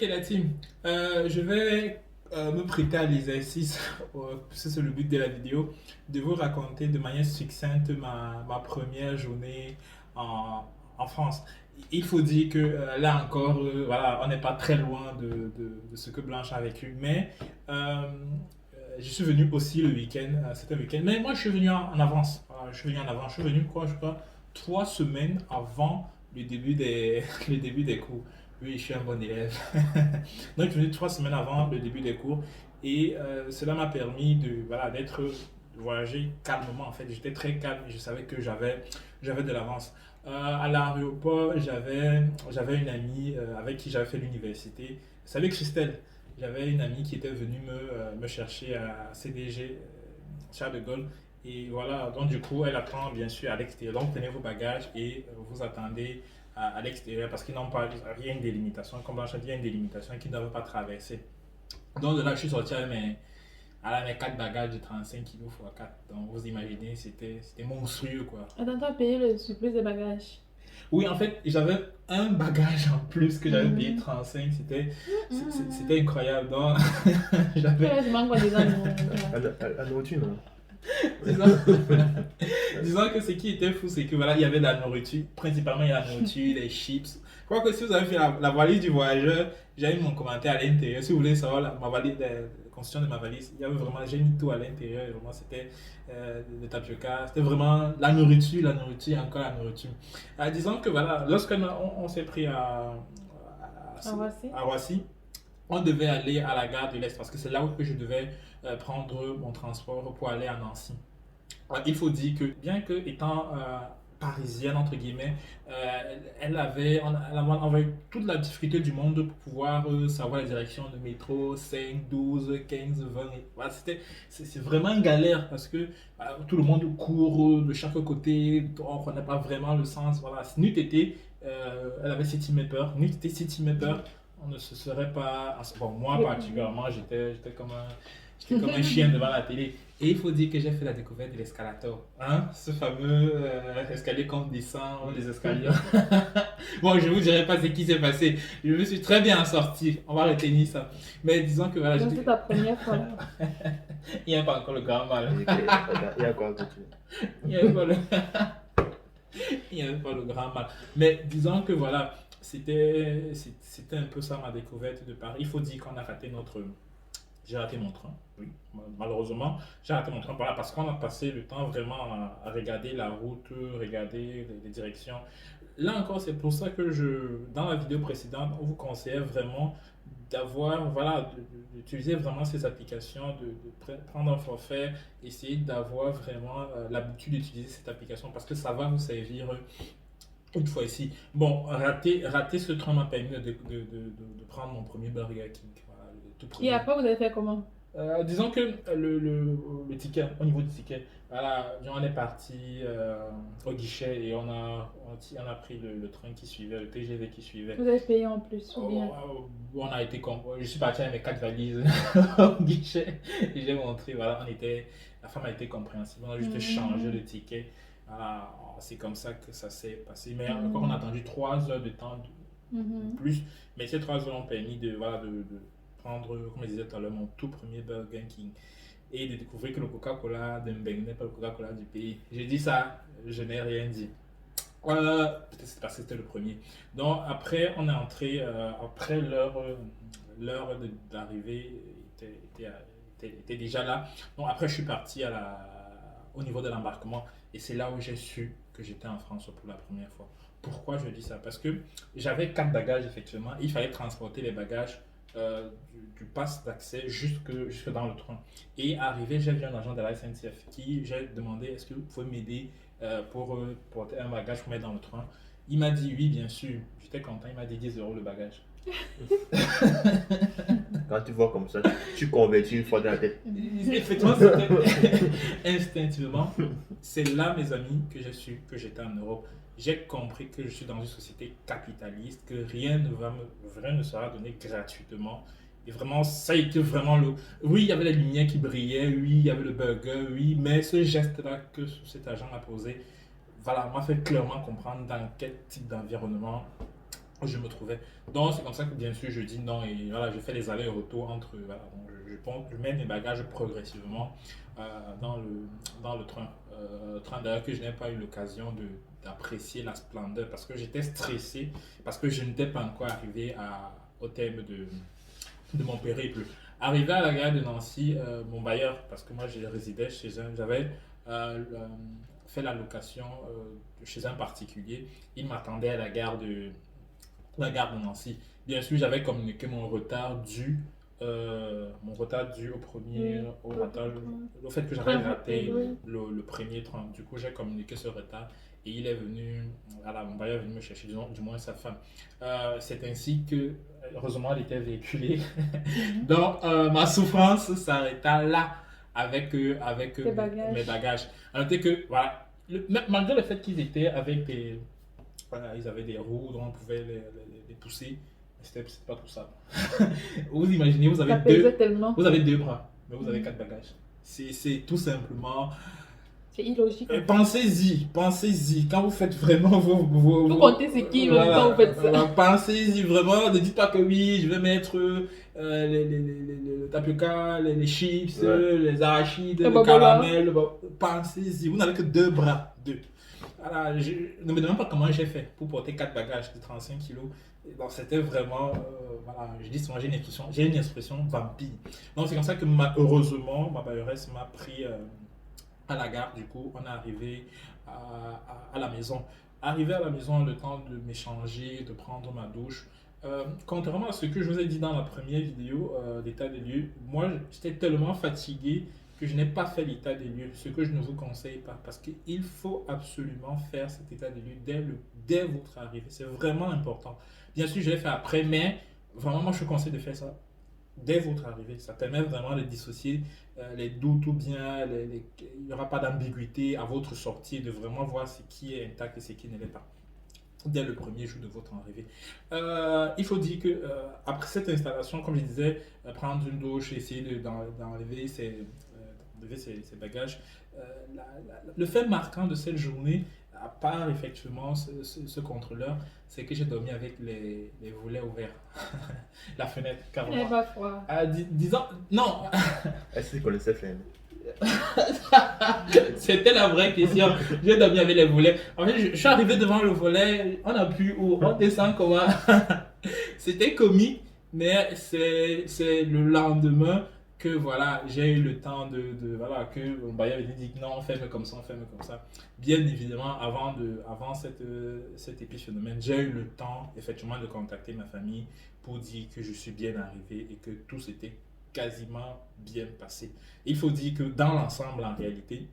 Ok, la team. Je vais me prêter à l'exercice, c'est le but de la vidéo, de vous raconter de manière succincte ma première journée en, en France. Il faut dire que là encore, voilà, on n'est pas très loin de ce que Blanche a vécu, mais je suis venu aussi le week-end, c'était le week-end, mais moi je suis venu en avance. Voilà, je suis venu en avance, je suis venu quoi, je crois, 3 semaines avant le début des cours. Oui, je suis un bon élève. Donc, je suis venu 3 semaines avant le début des cours et cela m'a permis voilà, de voyager calmement. En fait, j'étais très calme et je savais que j'avais de l'avance. À l'aéroport, j'avais une amie avec qui j'avais fait l'université. Salut Christelle. J'avais une amie qui était venue me chercher à CDG, Charles de Gaulle. Et voilà, donc du coup, elle attend bien sûr à l'extérieur. Donc, prenez vos bagages et vous attendez à l'extérieur parce qu'ils n'ont pas, il y a une délimitation, comme Blanchard dit, il y a une délimitation qu'ils ne doivent pas traverser. Donc de là, je suis sorti avec mes 4 bagages de 35 kilos x 4. Donc vous imaginez, c'était monstrueux quoi. Attends, t'as payé le surplus des bagages. Oui, en fait, j'avais un bagage en plus que j'avais payé Mhm. 35, Mhm. c'était incroyable. Donc j'avais, Ouais, je manque quoi des animaux. La nourriture, non? disons, disons que ce qui était fou, c'est que voilà, il y avait de la nourriture, principalement il y a la nourriture, les chips. Je crois que si vous avez fait la valise du voyageur, j'ai mis mon commentaire à l'intérieur. Si vous voulez savoir ma valise, la constitution de ma valise, il y avait vraiment, j'ai mis tout à l'intérieur. Et vraiment, c'était le tapioca, c'était vraiment la nourriture, encore la nourriture. Disons que voilà, lorsque on s'est pris Ah, voici. à Roissy, on devait aller à la gare de l'Est parce que c'est là où que je devais prendre mon transport pour aller à Nancy. Il faut dire que bien que étant parisienne entre guillemets, elle avait toute la difficulté du monde pour pouvoir savoir la direction de métro 5, 12, 15, 20. Voilà, c'est vraiment une galère parce que tout le monde court de chaque côté, on ne connaît pas vraiment le sens. Voilà, si n'eût été, elle avait City Mapper, n'eût été City Mapper, on ne se serait pas. Bon, moi particulièrement, j'étais comme un chien devant la télé. Et il faut dire que j'ai fait la découverte de l'escalator. Hein? Ce fameux escalier qu'on descend, les escaliers. Bon, je ne vous dirai pas ce qui s'est passé. Je me suis très bien sorti. On va retenir ça. Mais disons que voilà, Donc, c'est ta première fois là. il n'y a pas encore le grand mal. Il y a quoi que tu... Il n'y avait pas le... il n'y avait pas le grand mal. Mais disons que voilà, c'était un peu ça ma découverte de Paris. Il faut dire qu'on a raté notre j'ai raté mon train, oui, malheureusement, j'ai raté mon train voilà, parce qu'on a passé le temps vraiment à regarder la route, regarder les directions. Là encore, c'est pour ça que dans la vidéo précédente, on vous conseillait vraiment d'avoir, voilà, d'utiliser vraiment ces applications, prendre un forfait, essayer d'avoir vraiment l'habitude d'utiliser cette application parce que ça va vous servir une fois ici. Bon, rater ce train m'a permis de prendre mon premier Burger King, voilà, le tout Et premier. après, vous avez fait comment? Disons que le ticket, au niveau du ticket, voilà, on est parti au guichet et on a pris le train qui suivait, le TGV qui suivait. Vous avez payé en plus ou bien? On a été je suis parti avec mes 4 valises au guichet et j'ai montré, voilà, la femme a été compréhensive, on a juste changé le ticket. Voilà, c'est comme ça que ça s'est passé. Mais encore, on a attendu 3 heures de temps de Mhm. plus. Mais ces 3 heures ont permis voilà, de prendre, comme je disais tout à l'heure, mon tout premier Burger King et de découvrir que le Coca-Cola de Mbengue n'est pas le Coca-Cola du pays. J'ai dit ça, je n'ai rien dit. Peut-être c'est parce que c'était le premier. Donc après, on est entré, après l'heure d'arrivée était déjà là. Donc après, je suis parti au niveau de l'embarquement et c'est là où j'ai su que j'étais en France pour la première fois. Pourquoi je dis ça? Parce que j'avais 4 bagages effectivement. Il fallait transporter les bagages du pass d'accès jusque dans le train. Et arrivé, j'ai vu un agent de la SNCF qui j'ai demandé est-ce que vous pouvez m'aider pour porter un bagage pour mettre dans le train. Il m'a dit oui, bien sûr. J'étais content, il m'a dit 10 euros le bagage. Quand tu vois comme ça, tu convertis une fois dans la tête. Effectivement, c'était instinctivement. C'est là, mes amis, que j'ai su que j'étais en Europe. J'ai compris que je suis dans une société capitaliste, que rien ne sera donné gratuitement. Et vraiment, ça a été vraiment le. Oui, il y avait la lumière qui brillait, oui, il y avait le burger, oui, mais ce geste-là que cet agent a posé, voilà, m'a fait clairement comprendre dans quel type d'environnement où je me trouvais. Donc c'est comme ça que bien sûr je dis non et voilà, je fais les allers-retours entre, voilà, donc je mets mes bagages progressivement dans le train. Train d'ailleurs que je n'ai pas eu l'occasion d'apprécier la splendeur parce que j'étais stressé, parce que je n'étais pas encore arrivé au terme de mon périple. Arrivé à la gare de Nancy, mon bailleur, parce que moi je résidais chez un, j'avais fait la location chez un particulier, il m'attendait à la gare de Nancy. Bien sûr, j'avais communiqué mon retard dû au premier, Oui, au fait que j'avais très raté rapide, oui. le premier train. Du coup, j'ai communiqué ce retard et il est venu, voilà, mon bailleur est venu me chercher, du moins sa femme. C'est ainsi que, heureusement, elle était véhiculée. Mhm. Donc, ma souffrance s'arrêta là avec Tes mes bagages. bagages. À noter que, voilà, malgré le fait qu'ils étaient avec des, voilà, ils avaient des roues dont on pouvait les pousser. Mais c'était pas tout ça. Vous imaginez, Ça pesait tellement. vous avez deux bras, mais vous avez Mhm. quatre bagages. C'est tout simplement. C'est illogique en fait. Pensez-y, pensez-y. Quand vous faites vraiment Vous comptez c'est qui même quand voilà, vous faites ça. pensez-y vraiment. Ne dites pas que oui, je vais mettre le tapioca, les chips, Ouais. les arachides, Le le babola. caramel. Pensez-y. Vous n'avez que deux bras. Deux. Voilà, ne me demande pas comment j'ai fait pour porter 4 bagages de 35 kilos. Donc c'était vraiment, voilà, je dis souvent, j'ai une expression vampire. Donc c'est comme ça que heureusement, ma bailleuresse m'a pris à la gare. Du coup, on est arrivé à la maison. Arrivé à la maison, le temps de m'échanger, de prendre ma douche. Contrairement à ce que je vous ai dit dans la première vidéo d'état des lieux, moi j'étais tellement fatigué que je n'ai pas fait l'état des lieux, ce que je ne vous conseille pas, parce qu'il faut absolument faire cet état des lieux dès votre arrivée. C'est vraiment important. Bien sûr, je l'ai fait après, mais vraiment, moi je vous conseille de faire ça dès votre arrivée. Ça permet vraiment de dissocier les doutes ou bien il n'y aura pas d'ambiguïté à votre sortie, de vraiment voir ce qui est intact et ce qui ne l'est pas dès le premier jour de votre arrivée. Il faut dire que après cette installation, comme je disais, prendre une douche, essayer d'enlever ses bagages, le fait marquant de cette journée, à part effectivement ce contrôleur, c'est que j'ai dormi avec les volets ouverts, la fenêtre Il carrément. n'est pas froid. Disons, non, Est-ce qu'il connaissait faire? c'était la vraie question. J'ai dormi avec les volets. En fait, je suis arrivé devant le volet, on appuie où, on descend comment. C'était comique, mais c'est le lendemain que voilà, j'ai eu le temps voilà, que mon bailleur avait dit non, on ferme comme ça, on ferme comme ça. Bien évidemment, avant cet épiphénomène, j'ai eu le temps effectivement de contacter ma famille pour dire que je suis bien arrivé et que tout s'était quasiment bien passé. Il faut dire que dans l'ensemble, en réalité,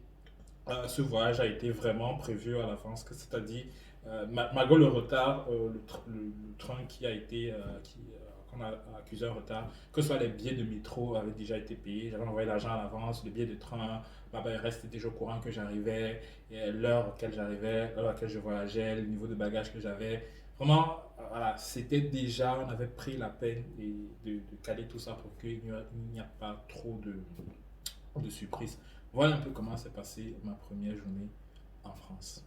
ce voyage a été vraiment prévu à l'avance, c'est-à-dire, malgré le retard, le train qui a été, qu'on a accusé un retard, que ce soit les billets de métro avaient déjà été payés, j'avais envoyé l'argent à l'avance, le billet de train, il restait déjà au courant que j'arrivais, et l'heure à laquelle j'arrivais, l'heure à laquelle je voyageais, le niveau de bagage que j'avais. Vraiment, voilà, c'était déjà, on avait pris la peine de caler tout ça pour qu'il n'y a pas trop de surprises. Voilà un peu comment s'est passée ma première journée en France.